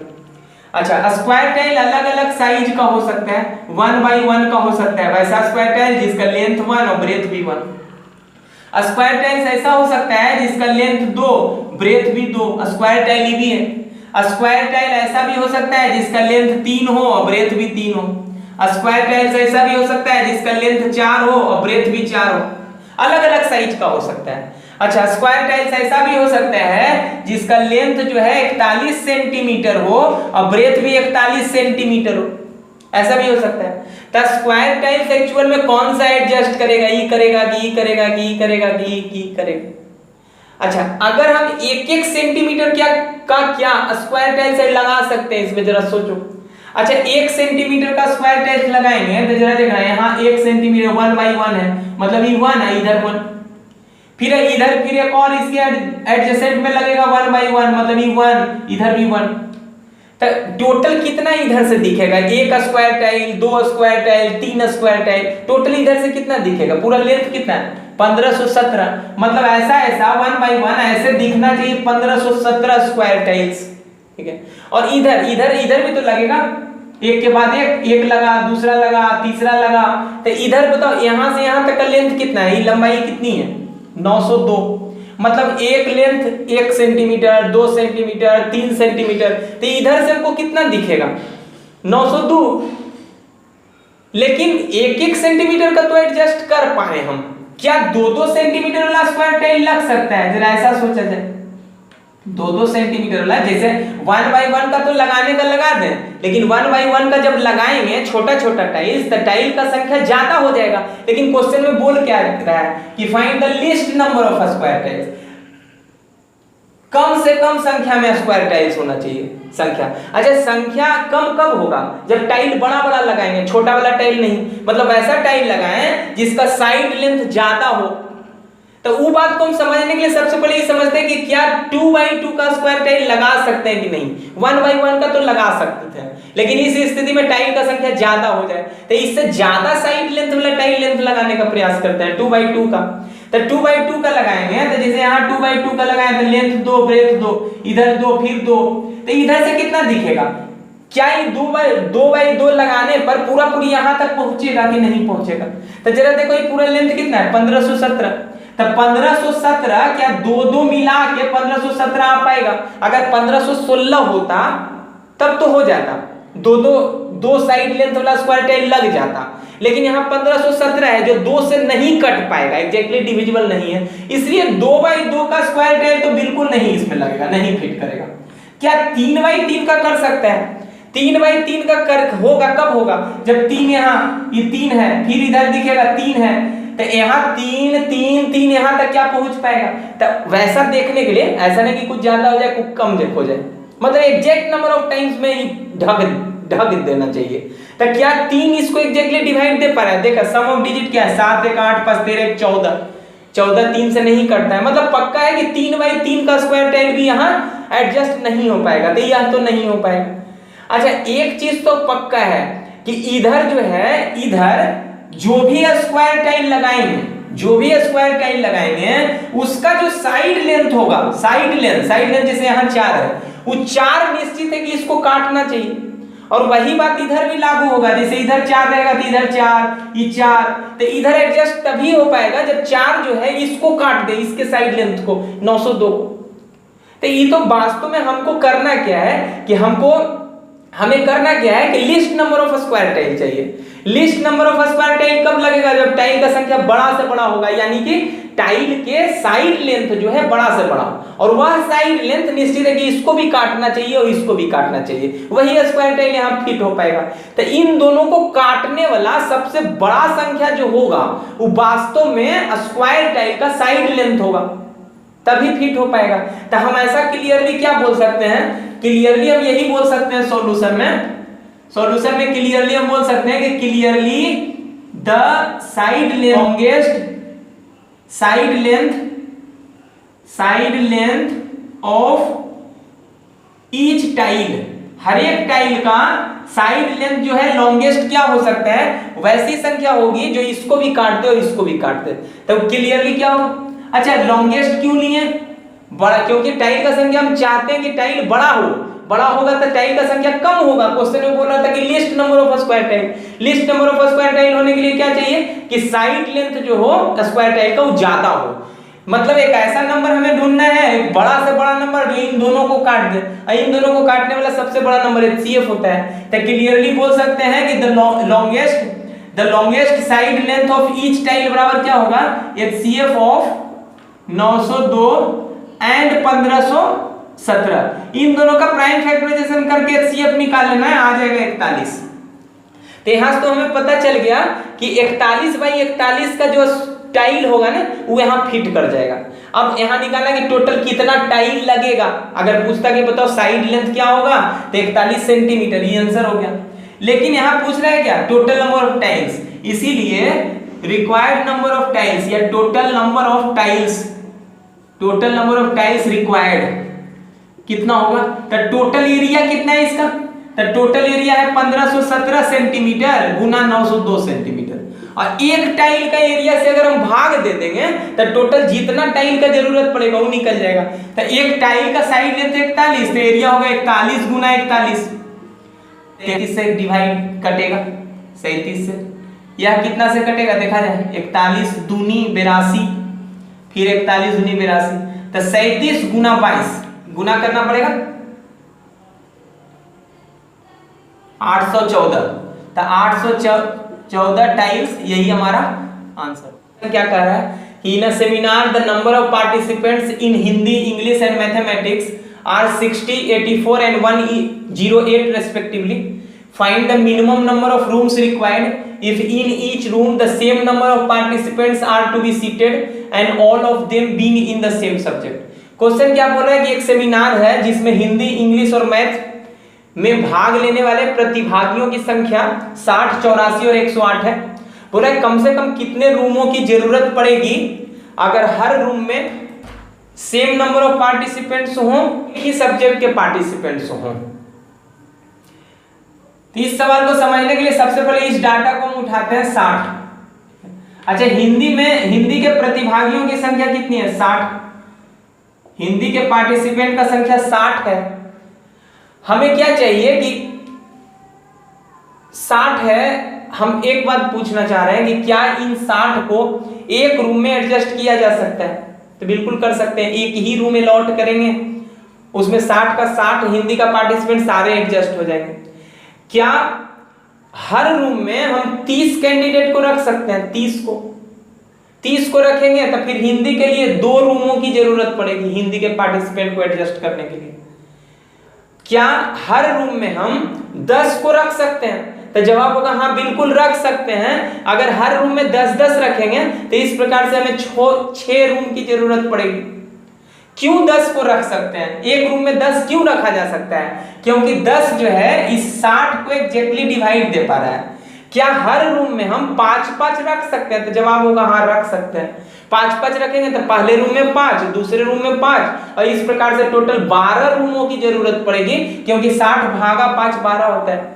अच्छा, स्क्वायर टाइल अलग अलग साइज का हो सकता है, 1x1 का हो सकता है, वैसा स्क्वायर टाइल जिसका लेंथ 1 और ब्रेथ भी 1। स्क्वायर टाइल ऐसा हो सकता है जिसका लेंथ 2 ब्रेथ भी 2, स्क्वायर टाइल ही भी है। स्क्वायर टाइल ऐसा भी हो सकता है जिसका लेंथ 3 हो और ब्रेथ भी 3 हो। स्क्वायर टाइल ऐसा भी हो सकता है जिसका लेंथ 4 हो और ब्रेथ भी 4 हो, अलग अलग साइज का हो सकता है। अच्छा, स्क्वायर टाइल्स ऐसा भी हो सकता है जिसका लेंथ जो है 41 सेंटीमीटर हो और ब्रेथ भी 41 सेंटीमीटर हो, ऐसा भी हो सकता है। तो स्क्वायर टाइल्स एक्चुअल में कौन सा एडजस्ट करेगा, ई करेगा कि ई करेगा कि ई करेगा कि ई करेगा। अच्छा, अगर हम 1-1 सेंटीमीटर क्या स्क्वायर टाइल्स लगा सकते हैं, इसमें जरा सोचो। अच्छा, 1 सेंटीमीटर का स्क्वायर टाइल्स लगाएंगे तो जरा देखना, यहाँ 1 सेंटीमीटर 1x1 है, मतलब ये 1 है, इधर 1, फिर इधर फिर एक और इसके एडजेसेंट में लगेगा 1x1, मतलब ये 1, इधर भी 1। तो टोटल कितना इधर से दिखेगा, 1 square tile, 2 square tile, 3 square tile, total इधर से कितना दिखेगा, पूरा लेंथ कितना है 1517, मतलब ऐसा ऐसा 1/1 ऐसे दिखना चाहिए 1517 स्क्वायर टाइल्स, ठीक है। और इधर इधर इधर भी तो लगेगा, एक के बाद एक लगा, दूसरा लगा, तीसरा लगा, तो इधर बताओ यहां से यहां तक का लेंथ कितना है, ये लंबाई कितनी है 902, मतलब एक लेंथ 1 सेंटीमीटर, 2 सेंटीमीटर, 3 सेंटीमीटर, तो इधर से हमको कितना दिखेगा 902, लेकिन 1-1 सेंटीमीटर का तो एडजस्ट कर पाए हम, क्या 2-2 सेंटीमीटर वाला स्क्वायर टाइल लग सकता है, जरा ऐसा सोचा जाए, 2-2 सेंटीमीटर वाला, जैसे 1/1 का तो लगाने का लगा दें, लेकिन 1/1 का जब लगाएंगे छोटा छोटा टाइल्स तो टाइल का संख्या ज्यादा हो जाएगा, लेकिन क्वेश्चन में बोल क्या रहा है कि find the least number of square tiles, कम से कम संख्या में स्क्वायर टाइल्स होना चाहिए संख्या। अच्छा, संख्या कम कब होगा, जब टाइल बड़ा बड़ा लगाएंगे, छोटा वाला टाइल नहीं, मतलब ऐसा टाइल लगाएं जिसका साइड लेंथ ज्यादा हो। तो वो बात को हम समझने के लिए सबसे पहले ये समझते हैं कि क्या 2/2 का स्क्वायर टाइल लगा सकते हैं कि नहीं, 1/1 का तो लगा सकते थे, लेकिन इस स्थिति में टाइल का संख्या ज्यादा हो जाए तो इससे ज्यादा साइड लेंथ वाला टाइल लेंथ लगाने का प्रयास करते हैं 2/2 का। तो 2/2 का लगाएंगे, तो जैसे यहाँ 2/2 का लगाए तो लेंथ 2 ब्रेथ 2, इधर 2 फिर 2, तो इधर से कितना दिखेगा, क्या ये 2/2 लगाने पर पूरा पूरी यहाँ तक पहुंचेगा कि नहीं पहुंचेगा। तो जरा देखो ये पूरा लेंथ कितना है 1517, तो 1517 क्या 2-2 मिला के 1517 आ पाएगा, अगर 1516 होता तब तो हो जाता, दो साइड लेंथ वाला स्क्वायर टाइल लग जाता, लेकिन यहाँ 1517 है जो 2 से नहीं कट पाएगा, एग्जैक्टली डिविजिबल नहीं है, इसलिए 2/2 का स्क्वायर टाइल तो बिल्कुल नहीं इसमें लगेगा, नहीं फिट करेगा। क्या 3/3 का कर सकता है, 3/3 का कर होगा, कब होगा, जब 3 यहाँ, ये 3 है, फिर इधर दिखेगा 3 है, तो यहाँ 3 3 3 यहाँ तक क्या पहुंच पाएगा। तो वैसा देखने के लिए ऐसा नहीं कि कुछ ज्यादा हो जाए कुछ कम हो जाए, मतलब एग्जैक्ट नंबर ऑफ टाइम्स में ढक देना चाहिए। तो क्या 3 इसको एग्जैक्टली डिवाइड दे पा रहा है, देखा सम ऑफ डिजिट क्या है 7 1 8 5 13 1 14, 14 3 से नहीं कटता है, मतलब पक्का है कि 3/3 का स्क्वायर टाइल भी यहाँ एडजस्ट नहीं हो पाएगा, तो यह तो नहीं हो पाएगा। अच्छा, एक चीज तो पक्का है कि इधर जो है, इधर जो भी स्क्वायर टाइल लगाएंगे उसका जो साइड लेंथ होगा, साइड लेंथ जैसे यहाँ 4 है, वो 4 निश्चित है कि इसको काटना चाहिए, और वही बात इधर भी लागू होगा, जैसे इधर 4 रहेगा तो इधर 4, ये 4, तो इधर एडजस्ट तभी हो पाएगा जब 4 जो है इसको काट दे, इसके साइड लेंथ को 902 को। तो ये तो वास्तव में हमको करना क्या है कि हमें करना क्या है कि list number of square tile चाहिए। List number of square tile कब लगेगा, जब टाइल का संख्या बड़ा से बड़ा होगा, यानी कि टाइल के साइड लेंथ जो है बड़ा से बड़ा, और वह साइड लेंथ निश्चित है कि इसको भी काटना चाहिए और इसको भी काटना चाहिए, वही स्क्वायर टाइल यहाँ फिट हो पाएगा। तो इन दोनों को काटने वाला सबसे बड़ा संख्या जो होगा वो वास्तव में स्क्वायर टाइल का साइड लेंथ होगा, तभी फिट हो पाएगा। तो हम ऐसा क्लियरली क्या बोल सकते हैं, क्लियरली हम यही बोल सकते हैं सॉल्यूशन में क्लियरली हम बोल सकते हैं कि clearly the longest side length of each tile, हर एक टाइल का साइड लेंथ जो है लॉन्गेस्ट क्या हो सकता है, वैसी संख्या होगी जो इसको भी काट दे और इसको भी काट दे, तो क्लियरली क्या होगा। अच्छा, लॉन्गेस्ट क्यों लिए, बड़ा, क्योंकि टाइल का संख्या हम चाहते हैं कि टाइल बड़ा होगा तो टाइल का संख्या कम होगा। क्वेश्चन में बोल रहा था कि list number of square tile होने के लिए क्या चाहिए कि साइड लेंथ जो हो स्क्वायर टाइल का वो ज्यादा हो, मतलब एक ऐसा नंबर हमें ढूंढना है, एक बड़ा से बड़ा नंबर जो इन दोनों को काट दे, और इन दोनों को काटने वाला सबसे बड़ा नंबर HCF होता है। तो क्लियरली बोल सकते हैं कि the longest side length of each tile बराबर क्या होगा, HCF ऑफ 902 एंड 1517, इन दोनों का प्राइम फैक्टराइजेशन करके HCF निकाल लेना है, आ जाएगा 41। तो यहां तो हमें पता चल गया कि 41/41 का जो टाइल होगा ना वो यहाँ फिट कर जाएगा। अब यहाँ निकालना कि टोटल कितना टाइल लगेगा, अगर पूछता कि बताओ साइड लेंथ क्या होगा तो 41 सेंटीमीटर, ये आंसर हो गया। लेकिन यहाँ पूछ रहा है क्या, टोटल नंबर ऑफ टाइल्स, इसीलिए रिक्वायर्ड नंबर ऑफ टाइल्स या total number of tiles required कितना होगा, तो टोटल एरिया कितना है इसका, तो टोटल एरिया है 1517 सेंटीमीटर गुना 902 सेंटीमीटर, और एक टाइल का एरिया से अगर हम भाग दे देंगे तो टोटल जितना टाइल का जरूरत पड़ेगा वो निकल जाएगा। तो एक टाइल का साइड लेते 41 तो एरिया होगा 41 गुना 41, 33 से डिवाइड कटेगा 37 से। यह कितना से कटेगा देखा जाए, 41 दूनी 82, फिर 41 दूनी 82, तो 37 गुना 22 गुना करना पड़ेगा 814, तो 814 टाइल्स, यही हमारा आंसर। क्या कह रहा है, in a seminar the number of participants in Hindi, English and mathematics are 60, 84 and 108 respectively. Find the minimum number of rooms required if in each room the same number of participants are to be seated and all of them being in the same subject. Question क्या बोल रहा है कि एक seminar है जिसमें Hindi, English और math में भाग लेने वाले प्रतिभागियों की संख्या 60, 84 और 108 है। बोला है कम से कम कितने रूमों की जरूरत पड़ेगी अगर हर रूम में सेम नंबर ऑफ पार्टिसिपेंट्स हों, एक ही सब्जेक्ट के पार्टिसिपेंट्स हों। तो इस सवाल को समझने के लिए सबसे पहले इस डाटा को हम उठाते हैं 60। अच्छा, हिंदी के प्रतिभागियों की संख्या कितनी है, 60। हिंदी के पार्टिसिपेंट का संख्या 60 है। हमें क्या चाहिए कि 60 है, हम एक बात पूछना चाह रहे हैं कि क्या इन 60 को एक रूम में एडजस्ट किया जा सकता है? तो बिल्कुल कर सकते हैं, एक ही रूम अलॉट करेंगे, उसमें 60 का 60 हिंदी का पार्टिसिपेंट सारे एडजस्ट हो जाएंगे। क्या हर रूम में हम 30 कैंडिडेट को रख सकते हैं? 30 को रखेंगे तो फिर हिंदी के लिए 2 रूमों की जरूरत पड़ेगी हिंदी के पार्टिसिपेंट को एडजस्ट करने के लिए। क्या हर रूम में हम 10 को रख सकते हैं? तो जवाब होगा हाँ, बिल्कुल रख सकते हैं। अगर हर रूम में 10-10 रखेंगे तो इस प्रकार से हमें 6 रूम की जरूरत पड़ेगी। क्यों 10 को रख सकते हैं? एक रूम में 10 क्यों रखा जा सकता है? क्योंकि 10 जो है इस 60 को एग्जैक्टली डिवाइड दे पा रहा है। क्या हर रूम में हम 5-5 रख सकते हैं? तो जवाब होगा हाँ, रख सकते हैं। 5-5 रखेंगे तो पहले रूम में 5, दूसरे रूम में 5 और इस प्रकार से टोटल 12 रूमों की जरूरत पड़ेगी, क्योंकि 60 भागा 5 12 होता है।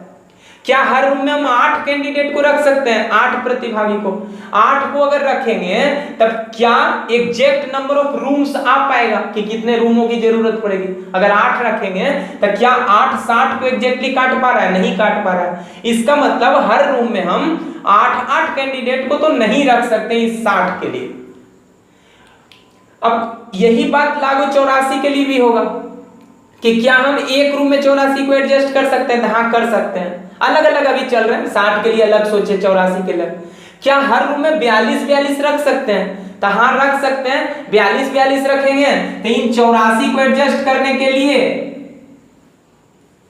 क्या हर रूम में हम 8 कैंडिडेट को रख सकते हैं? 8 प्रतिभागी को, 8 को अगर रखेंगे तब क्या एग्जैक्ट नंबर ऑफ रूम्स आ पाएगा कि कितने रूमों की जरूरत पड़ेगी? अगर 8 रखेंगे तो क्या 8 60 को एग्जैक्टली काट पा रहा है? नहीं काट पा रहा है। इसका मतलब हर रूम में हम 8 कैंडिडेट को तो नहीं रख सकते इस 60 के लिए। अब यही बात लागू 84 के लिए भी होगा कि क्या हम एक रूम में 84 को एडजस्ट कर सकते हैं? हाँ, कर सकते हैं। अलग अलग अभी चल रहे हैं, 60 के लिए अलग सोचे, 84 के लिए। क्या हर रूम में 42 रख सकते हैं? तो हाँ, रख सकते हैं। 42 रखेंगे तो इन 84 को एडजस्ट करने के लिए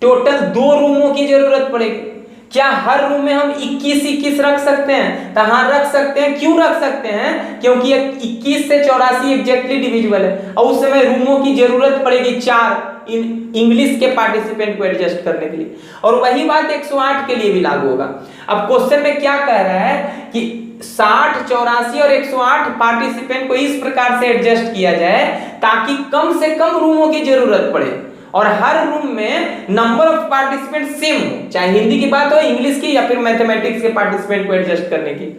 टोटल 2 रूमों की जरूरत पड़ेगी। क्या हर रूम में हम 21 रख सकते हैं? तो हाँ, रख सकते हैं। क्यों रख सकते हैं? क्योंकि 21 से 84 एग्जैक्टली डिविजिबल है और उस समय रूमों की जरूरत पड़ेगी 4 इंग्लिश के पार्टिसिपेंट को एडजस्ट करने के लिए। और वही बात 108 के लिए भी लागू होगा। अब क्वेश्चन में क्या कह रहा है कि 60, 84 और 108 पार्टिसिपेंट को इस प्रकार से एडजस्ट किया जाए ताकि कम से कम रूमों की जरूरत पड़े और हर रूम में नंबर ऑफ पार्टिसिपेंट सेम हो, चाहे हिंदी की बात हो, इंग्लिश की या फिर मैथमेटिक्स के पार्टिसिपेंट को एडजस्ट करने की।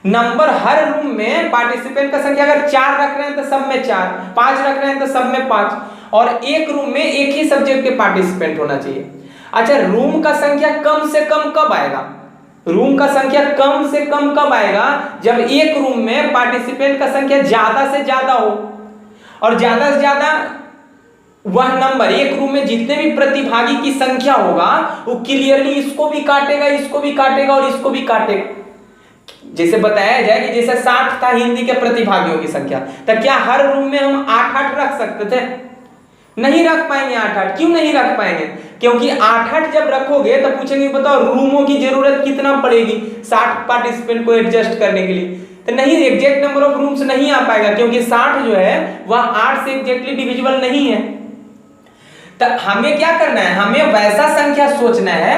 नंबर हर रूम में पार्टिसिपेंट का संख्या अगर 4 रख रहे हैं तो सब में 4, 5 रख रहे हैं तो सब में 5 और एक रूम में एक ही सब्जेक्ट के पार्टिसिपेंट होना चाहिए। अच्छा, रूम का संख्या कम से कम कब आएगा? रूम का संख्या कम से कम कब आएगा? जब एक रूम में पार्टिसिपेंट का संख्या ज्यादा से ज्यादा हो। और ज्यादा से ज्यादा वह नंबर, एक रूम में जितने भी प्रतिभागी की संख्या होगा वो क्लियरली इसको भी काटेगा, इसको भी काटेगा और इसको भी काटेगा। जैसे बताया जाए कि जैसे 60 था हिंदी के प्रतिभागियों की संख्या, तो क्या हर रूम में हम 8-8 रख सकते थे? नहीं रख पाएंगे 8-8। क्यों नहीं रख पाएंगे? क्योंकि 8-8 जब रखोगे तो पूछेंगे बताओ रूमों की जरूरत कितना पड़ेगी 60 पार्टिसिपेंट को एडजस्ट करने के लिए? तो नहीं, एग्जैक्ट नंबर ऑफ रूम्स नहीं आ पाएगा क्योंकि 60 जो है वह 8 से एग्जैक्टली डिविजिबल नहीं है। तो हमें क्या करना है? हमें वैसा संख्या सोचना है,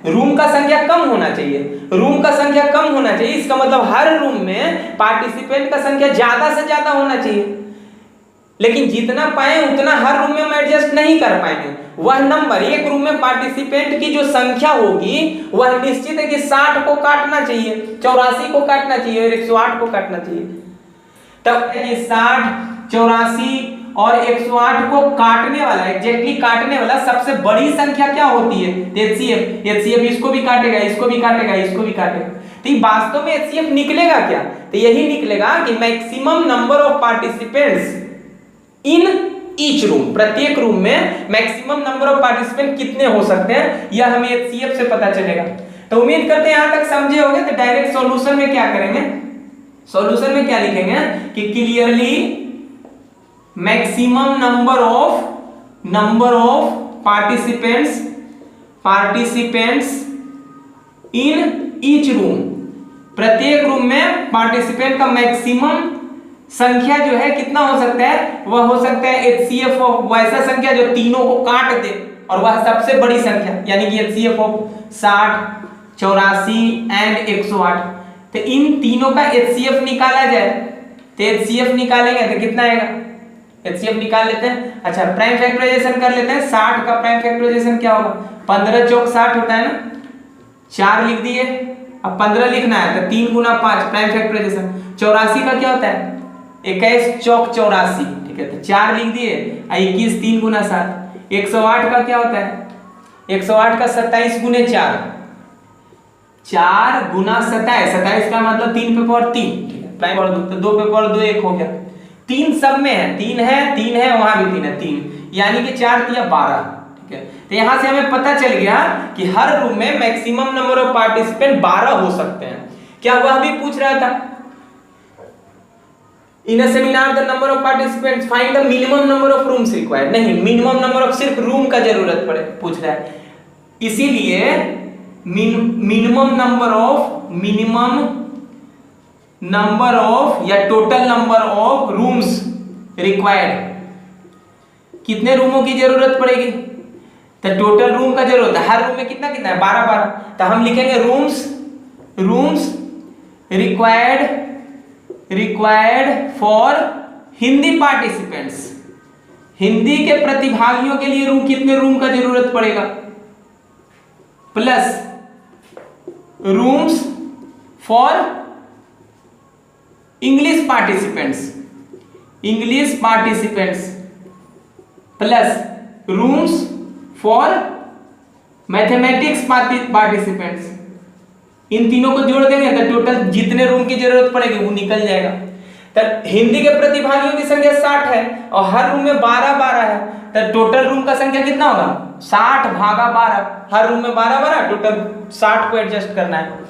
रूम का संख्या कम होना चाहिए। रूम का संख्या कम होना चाहिए, इसका मतलब हर रूम में पार्टिसिपेंट का संख्या ज्यादा से ज्यादा होना चाहिए। लेकिन जितना पाए उतना हर रूम में हम एडजस्ट नहीं कर पाएंगे। वह नंबर, एक रूम में पार्टिसिपेंट की जो संख्या होगी वह निश्चित है कि 60 को काटना चाहिए, 84 को काटना चाहिए और 108 को काटना चाहिए। तब 60, 84 और 108 को काटने वाला, एग्जैक्टली काटने वाला सबसे बड़ी संख्या क्या होती है? HCF। HCF इसको भी काटेगा, इसको भी काटेगा, इसको भी काटेगा। तो वास्तव में HCF निकलेगा क्या? तो यही निकलेगा कि maximum number of participants in each room, प्रत्येक रूम में मैक्सिमम नंबर ऑफ पार्टिसिपेंट कितने हो सकते हैं, यह हमें HCF से पता चलेगा। तो उम्मीद करते हैं यहां तक समझे होंगे। तो डायरेक्ट सॉल्यूशन में क्या करेंगे? सॉल्यूशन में क्या लिखेंगे कि clearly maximum number of participants in each room, प्रत्येक रूम में पार्टिसिपेंट का मैक्सिमम संख्या जो है कितना हो सकता है? वह हो सकता है HCF ऑफ वैसा संख्या जो तीनों को काट दे और वह सबसे बड़ी संख्या, यानी कि HCF ऑफ 60, 84 एंड 108। तो इन तीनों का HCF निकाला जाए तो HCF निकालेंगे तो कितना आएगा? HCF निकाल लेते हैं। अच्छा, प्राइम फैक्टराइजेशन कर लेते हैं। 60 का प्राइम फैक्टराइजेशन क्या होगा? 15 चौक 60 होता है ना, 4 लिख दिए। अब 15 लिखना है तो 3 गुना 5 प्राइम फैक्टराइजेशन। 84 का क्या होता है? 21 चौक 84, ठीक है, तो 4 लिख दिए। 21 3 गुना 7। 108 का क्या होता है? 108 का 27 गुने 4, 4 गुना 27, 27 का मतलब 3 पे पावर 3, ठीक है, प्राइम पावर 2, तो 2 पे पावर 2 1 हो गया। 3 सब में है, 3 है, वहां भी 3 है, 3 यानी कि 4 दिया 12, ठीक है। तो यहां से हमें पता चल गया कि हर रूम में मैक्सिमम नंबर ऑफ पार्टिसिपेंट 12 हो सकते हैं। क्या वह भी पूछ रहा था in a seminar the number of participants find the minimum number of rooms required? नहीं, मिनिमम नंबर ऑफ सिर्फ रूम का जरूरत पड़े पूछ रहा है, इसीलिए मिनिमम नंबर ऑफ या total number of rooms required, कितने रूमों की जरूरत पड़ेगी? तो टोटल रूम का जरूरत है, हर रूम में कितना कितना है? 12 12। तो हम लिखेंगे rooms required for Hindi participants, Hindi के प्रतिभागियों के लिए रूम, कितने रूम का जरूरत पड़ेगा? Plus rooms for English participants plus rooms for mathematics participants. इन तीनों को जोड़ देंगे तो टोटल जितने रूम की जरूरत पड़ेगी वो निकल जाएगा। तो हिंदी के प्रतिभागियों की संख्या 60 है और हर रूम में 12 12 है, तो टोटल रूम का संख्या कितना होगा? 60 भागा 12, हर रूम में 12 12, टोटल 60 को एडजस्ट करना है।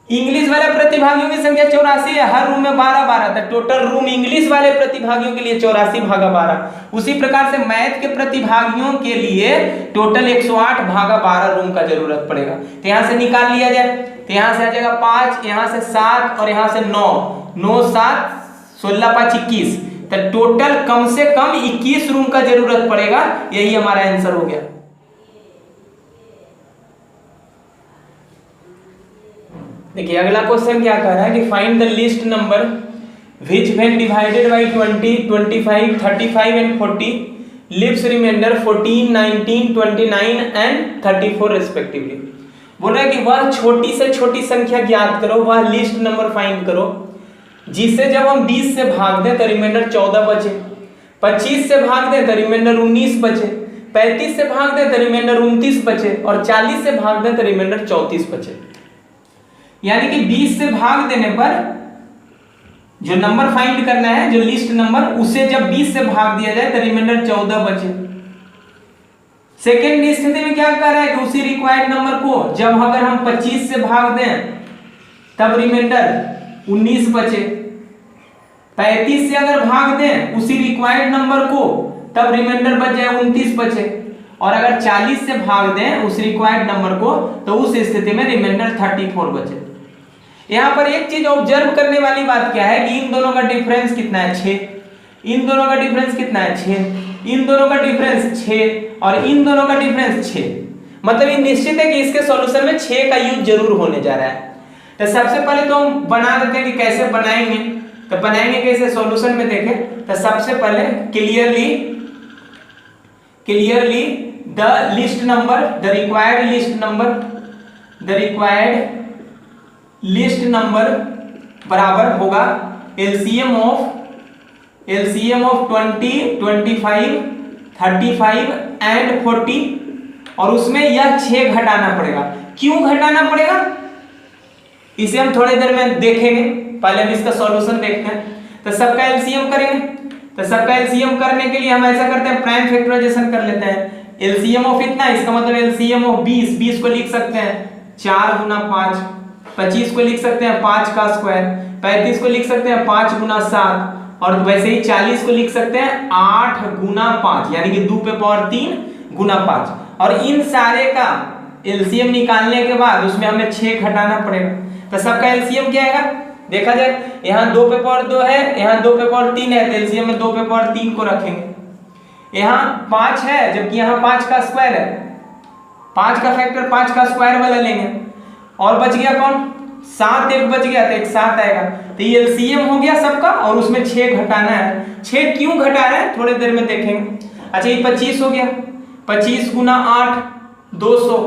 इंग्लिश वाले प्रतिभागियों की संख्या 84 है, हर रूम में 12 12, तो टोटल रूम इंग्लिश वाले प्रतिभागियों के लिए 84 भागा 12। उसी प्रकार से मैथ के प्रतिभागियों के लिए टोटल 108 भागा 12 रूम का जरूरत पड़ेगा। तो यहां से निकाल लिया जाए, तो यहां से आ जाएगा 5, यहां से 7 और यहां से 9, 9 7 16 5 21, तो टोटल कम से कम 21 रूम का जरूरत पड़ेगा। यही हमारा आंसर हो गया। देखिए अगला क्वेश्चन क्या कह रहा है कि find the least number which when divided by 20 25 35 and 40 leaves remainder 14 19 29 and 34 respectively. बोल रहा है कि वह छोटी से छोटी संख्या ज्ञात करो, वह लिस्ट नंबर फाइंड करो जिसे जब हम 20 से भाग दें तो रिमाइंडर 14 बचे, 25 से भाग दें तो रिमाइंडर 19 बचे, 35 से भाग दें तो रिमाइंडर 29 बचे और 40 से भाग दें तो रिमाइंडर 34 बचे। यानी कि 20 से भाग देने पर जो नंबर फाइंड करना है, जो लिस्ट नंबर, उसे जब 20 से भाग दिया जाए तो रिमाइंडर 14 बचे। सेकेंड स्थिति में क्या कर रहा है कि उसी रिक्वायर्ड नंबर को जब अगर हम 25 से भाग दें तब रिमाइंडर 19 बचे, 35 से अगर भाग दें उसी रिक्वायर्ड नंबर को तब रिमाइंडर बच जाए 29 बचे, और अगर 40 से भाग दें उस रिक्वायर्ड नंबर को तो उस स्थिति में रिमाइंडर 34 बचे। यहां पर एक चीज ऑब्जर्व करने वाली बात क्या है कि इन दोनों का डिफरेंस कितना है? 6। इन दोनों का डिफरेंस कितना है? 6। इन दोनों का डिफरेंस 6 और इन दोनों का डिफरेंस 6। मतलब ये निश्चित है कि इसके सॉल्यूशन में 6 का यूज जरूर होने जा रहा है। तो सबसे पहले तो हम बना देते हैं कि कैसे बनाएंगे। तो बनाएंगे कैसे, सॉल्यूशन में देखें तो सबसे पहले clearly the least number, the required list number बराबर होगा एलसीएम ऑफ 20, 25, 35 एंड 40, और उसमें यह 6 घटाना पड़ेगा। क्यों घटाना पड़ेगा इसे हम थोड़ी देर में देखेंगे, पहले हम इसका सॉल्यूशन देखते हैं। तो सबका एलसीएम करेंगे, तो सबका एलसीएम करने के लिए हम ऐसा करते हैं, प्राइम फैक्टराइजेशन कर लेते हैं। एलसीएम ऑफ इतना, इसका मतलब एलसीएम ऑफ 20 को लिख सकते हैं 4 गुना 5, 25 को लिख सकते हैं 5 का स्क्वायर, 35 को लिख सकते हैं 5 गुना 7, और वैसे ही 40 को लिख सकते हैं 8 गुना 5, यानी कि 2 पे पावर 3 गुना 5। और इन सारे का एलसीएम निकालने के बाद उसमें हमें 6 घटाना पड़ेगा। तो सबका एलसीएम क्या आएगा देखा जाए, यहाँ 2 पे पावर 2 है, यहाँ 2 पे पावर 3 है, तो एलसीएम में 2 पे पावर 3 को रखेंगे। यहाँ 5 है जबकि यहाँ 5 का स्क्वायर है, 5 का फैक्टर 5 का स्क्वायर वाला लेंगे, और बच गया कौन 7, एक बच गया तो एक 7 आएगा। तो ये एलसीएम हो गया सबका, और उसमें 6 घटाना है। 6 क्यों घटा रहे हैं थोड़ी देर में देखेंगे। अच्छा ये 25 हो गया, 25 गुना 8 200,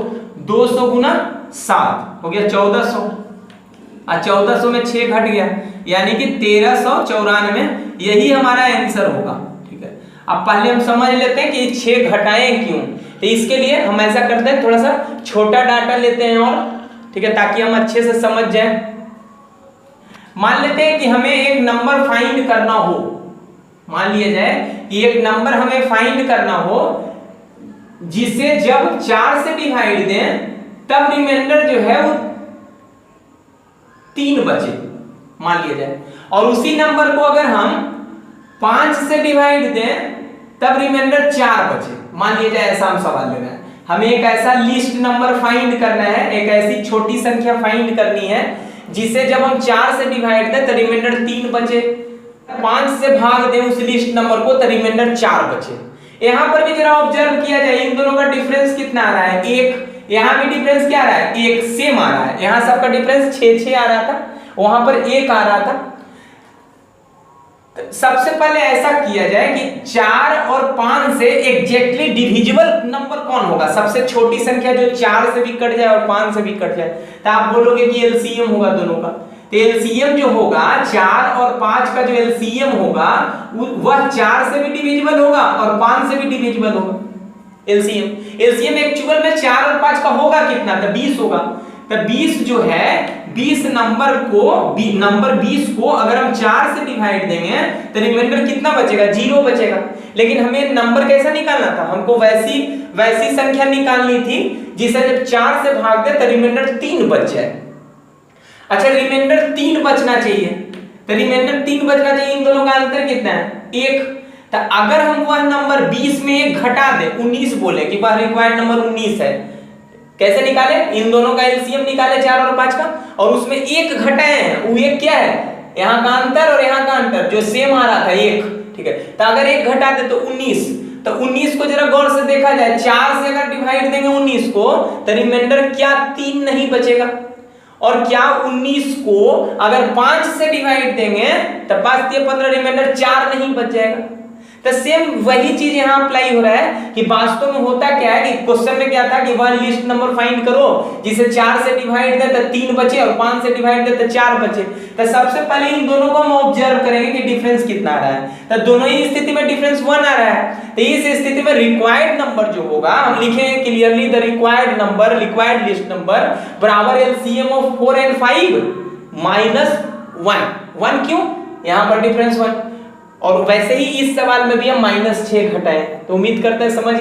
200 गुना 7 हो गया 1400, और 1400 में 6 घट गया, यानी कि 1394, यही हमारा आंसर होगा। ठीक है, अब पहले हम समझ लेते हैं कि 6 घटाएं क्यों। तो इसके लिए हम ऐसा करते हैं, थोड़ा सा छोटा डाटा लेते हैं, और ठीक है, ताकि हम अच्छे से समझ जाएं। मान लेते हैं कि हमें एक नंबर फाइंड करना हो, मान लिया जाए कि एक नंबर हमें फाइंड करना हो जिसे जब 4 से डिवाइड दें तब रिमाइंडर जो है वो 3 बचे, मान लिया जाए, और उसी नंबर को अगर हम 5 से डिवाइड दें तब रिमाइंडर 4 बचे, मान लिया जाए। ऐसा हम सवाल ले रहे हैं, हमें एक ऐसा लिस्ट नंबर फाइंड करना है, एक ऐसी छोटी संख्या फाइंड करनी है जिसे जब हम 4 से डिवाइड दें तो रिमाइंडर 3 बचे, 5 से भाग दें उस लिस्ट नंबर को तो रिमाइंडर 4 बचे। यहां पर भी जरा ऑब्जर्व किया जाए, इन दोनों का डिफरेंस कितना आ रहा है 1, यहां भी डिफरेंस क्या आ रहा है 1, सेम आ रहा है। यहां सबका डिफरेंस 6 आ रहा था, वहां पर 1 आ रहा था। सबसे पहले ऐसा किया जाए कि 4 और 5 से एग्जैक्टली डिविजिबल नंबर कौन होगा, सबसे छोटी संख्या जो 4 से भी कट जाए और 5 से भी कट जाए, तो आप बोलोगे कि एलसीएम होगा दोनों का। तो एलसीएम जो होगा 4 और 5 का जो एलसीएम होगा वह 4 से भी डिविजिबल होगा और 5 से भी डिविजिबल होगा। एलसीएम एक्चुअल में 4 और 5 का होगा कितना, तो 20 होगा। तो 20 जो है 20 नंबर 20 को अगर हम 4 से डिवाइड देंगे तो रिमाइंडर कितना बचेगा 0 बचेगा। लेकिन हमें नंबर कैसा निकालना था, हमको वैसी संख्या निकालनी थी जिसे जब 4 से भाग दे तो रिमाइंडर 3 बच जाए। अच्छा रिमाइंडर 3 बचना चाहिए, तो रिमाइंडर 3 बचना चाहिए, इन दोनों का अंतर कितना है 1। तो अगर हम वह नंबर 20 में 1 घटा दे, 19 बोले कि वह रिक्वायर्ड नंबर 19 है, कैसे निकाले, इन दोनों का एलसीएम निकाले 4 और 5 का, और उसमें 1 घटाए हैं, वो 1 क्या है यहाँ का अंतर और यहाँ का अंतर जो सेम आ रहा था 1, ठीक है। तो अगर 1 घटा दे तो 19, तो 19 को जरा गौर से देखा जाए, 4 से अगर डिवाइड देंगे 19 को तो रिमाइंडर क्या 3 नहीं बचेगा, और क्या 19 को अगर 5 से डिवाइड देंगे तो 5 से 15 रिमाइंडर 4 नहीं बच जाएगा। तो सेम वही चीज यहाँ अप्लाई हो रहा है कि वास्तव में होता क्या है कि क्वेश्चन में क्या था कि वह लिस्ट नंबर फाइंड करो जिसे 4 से डिवाइड दे तो 3 बचे और 5 से डिवाइड दे तो 4 बचे। तो सबसे पहले इन दोनों को हम ऑब्जर्व करेंगे कि डिफरेंस कितना आ रहा है, तो दोनों ही स्थिति में डिफरेंस 1 आ रहा है। तो इस स्थिति में रिक्वायर्ड नंबर जो होगा हम लिखेंगे clearly the required list number बराबर एलसीएम ऑफ 4 and 5 माइनस 1 क्यों, यहाँ पर डिफरेंस 1, और वैसे ही इस सवाल में भी हम -6 घटाएं। तो उम्मीद करते हैं समझ